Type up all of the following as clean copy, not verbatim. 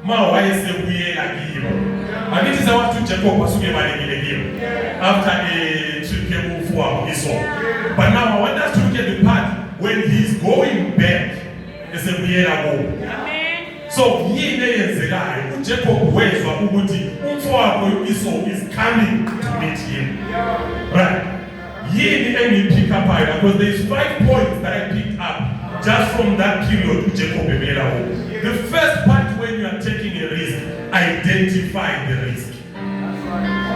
ma wayesebuyela kibo. Angithi sawathi uJacob wasuke balekile kibo after a trip yemufwa Esau. But now I want us to look at the part when he's going back esebuyela kubo. So yini eyenzekayo uJacob wezwa ukuthi umfowabo Esau is coming to meet him. Right? Yini engipick up here because there's 5 points that I picked up just from that period uJacob ebuyela kubo. The first part, when you are taking a risk, identify the risk.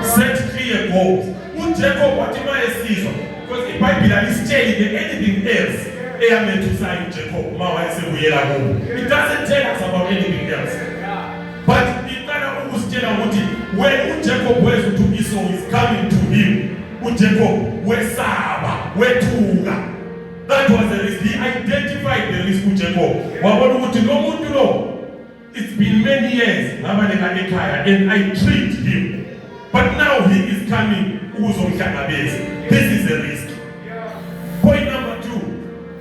Set clear goals. uJacob wathi mayesizwa because iBhayibheli alisitsheli anything else meant to say Jacob ma wayesebuyela kubo. It doesn't tell us about anything else. But iqala ukusitshela ukuthi when uJacob wezwa ukuthi Esau is coming to him, uJacob wesaba, wethuka. That was the risk. He identified the risk uJacob. Wabona ukuthi lo muntu lo, it's been many years ngabaleka ekhaya and I treat him. But now he is coming ukuzomhlangabeza. This is a risk. Point number 2.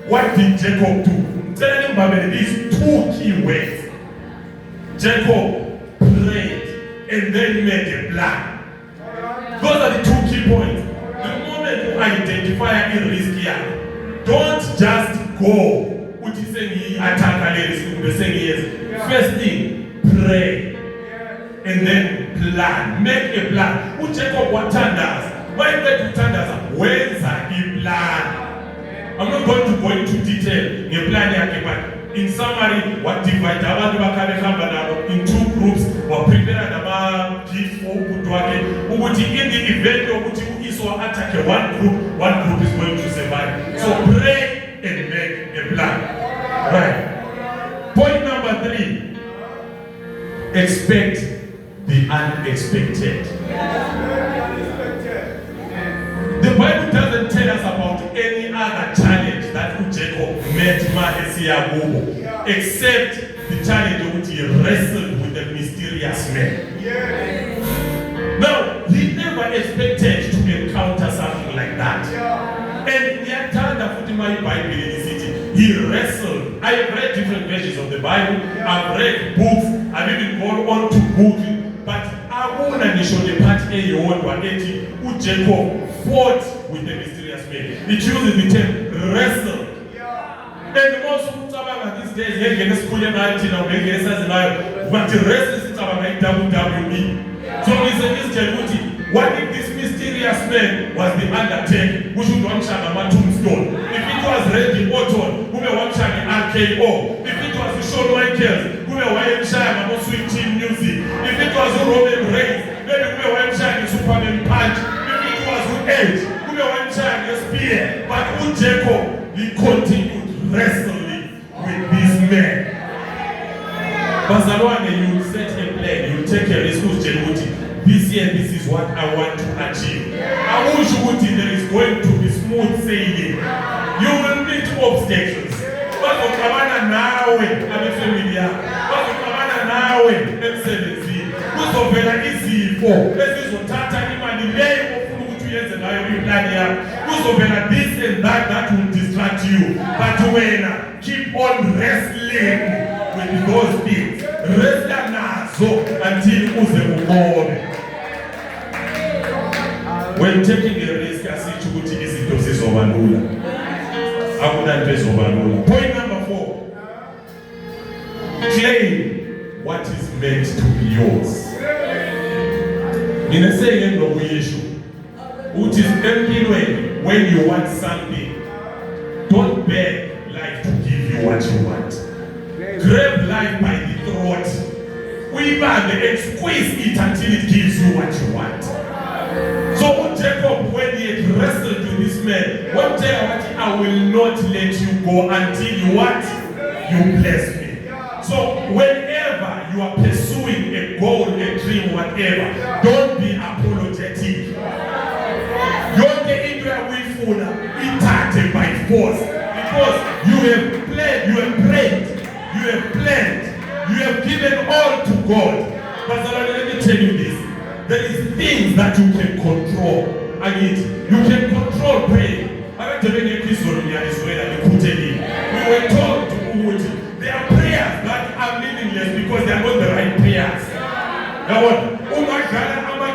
What did Jacob do? Tell him about these 2 key words. Jacob prayed and then made a plan. Those are the 2 key points. The moment you identify a risk here, don't just go. First thing, pray. And then plan. Make a plan. Jacob watandas. Why make watandas? Where's the plan? I'm not going to go into detail. The plan in summary, what divide in 2 groups or prepare the gift for in the event of Esau attack one group is going to survive. So pray and make a plan. Right. Point number 3. Expect the unexpected. The Bible doesn't tell us about any other challenge that Jacob met except the challenge of which he wrestled with the mysterious man. Now, he never expected to encounter something like that. And he had turned the foot in my Bible in the city. He wrestled. I have read different versions of the Bible. I've read books. I've even gone on to Google. But I want to show the part who Jacob fought with the mysterious man. It uses the term wrestle. And also these days, but the rest is about WWE. So what if this mysterious man was the Undertaker, who should watch a tombstone? If it was Randy Orton, who may watch an RKO? If it was Shawn Michaels, who may watch a Sweet Team Music? If it was Roman Reigns, maybe who may watch a Superman Punch? If it was Edge, who may watch a Spear? But with Jacob, he continued wrestling with this man. Bazalwane, you set a plan, you take a risk with Jeruti. This year, this is what I want to achieve. I want you there is going to be smooth sailing. You will meet obstacles. But ukamana nawe abefamilia. But ukamana nawe emsebenzi. Kuzovela izifo ezizothatha imali leyo ofuna ukuthi uyenze nayo implan yakho. Kuzovela this and that will distract you. But wena keep on wrestling with those things. Wrestle nazo until uze ubone. When taking a risk, I see Chukuti is in doses of Anula. I would address of Anula. Point number 4. Claim what is meant to be yours. In a saying of the issue, which is empty when you want something, don't beg life to give you what you want. Grab life by the throat. Weave and squeeze it until it gives you what you want. So Jacob, when he had wrestled with this man, what tell what I will not let you go until you what? You bless me. So whenever you are pursuing a goal, a dream, whatever, don't be apologetic. Don't get into a way for it by force. Because you have played, you have prayed, you have planned, you have given all to God. But let me tell you this. There is things that you can control. You can control pain. We were told to there are prayers that are meaningless because they are not the right pain.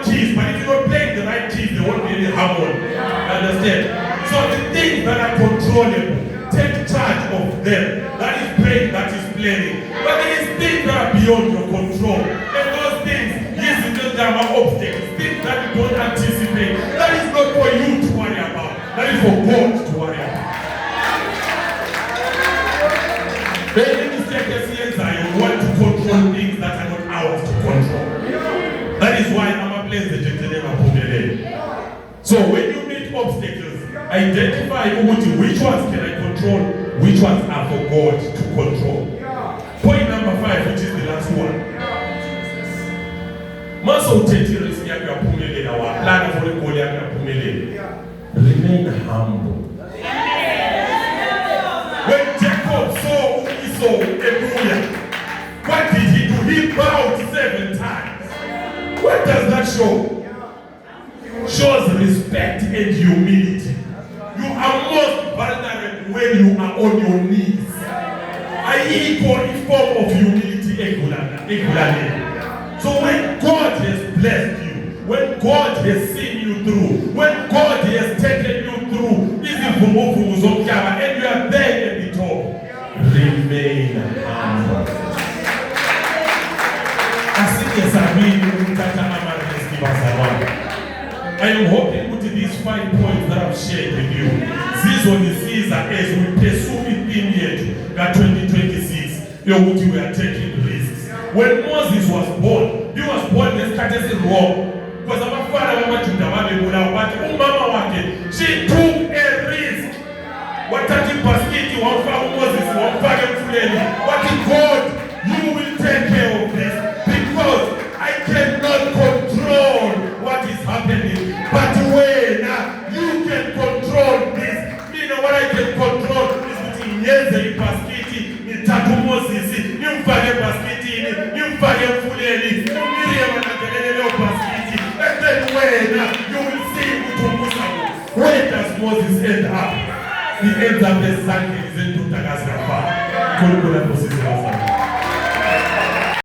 Keys, but if you don't play the right keys, they won't be any harmony. Understand? So the things that are controllable, take charge of them. That is praying, that is planning. But there is things that are beyond your control. And those things, yes, they are obstacles, things that you don't anticipate. That is not for you to worry about. That is for God to worry about. The enemy says, you want to control things that are not ours to control. That is why I'm a place the So when you meet obstacles, identify which ones can I control, which ones are for God to control. Point number 5, which is the last one. Remain humble. When Jacob saw Esau, what did he do? He bowed 7 times. What does that show? Shows respect and humility. You are most vulnerable when you are on your knees. I equal a form of humility regularly. So when God has blessed you, when God has seen you through, when God has taken you through, and you are there at the top, remain humble. I am hoping with these 5 points that I've shared with you, this one is as we pursue the theme yet, that 2026, we are taking risks. When Moses was born, he was born in the wrong. Because our father, she took a risk. What did Moses? What did God? You will take care of this. Because I cannot control what is happening. But when you can control this, what I can control is between Yeze Paskiti, Nitaku Moses, Nimfage Paskiti, Nimfage Fuleli, Miriam and Paskiti. And then when you will see Mutumbusa, where does Moses end up? He ends up as Zanki is into Tagasrafa.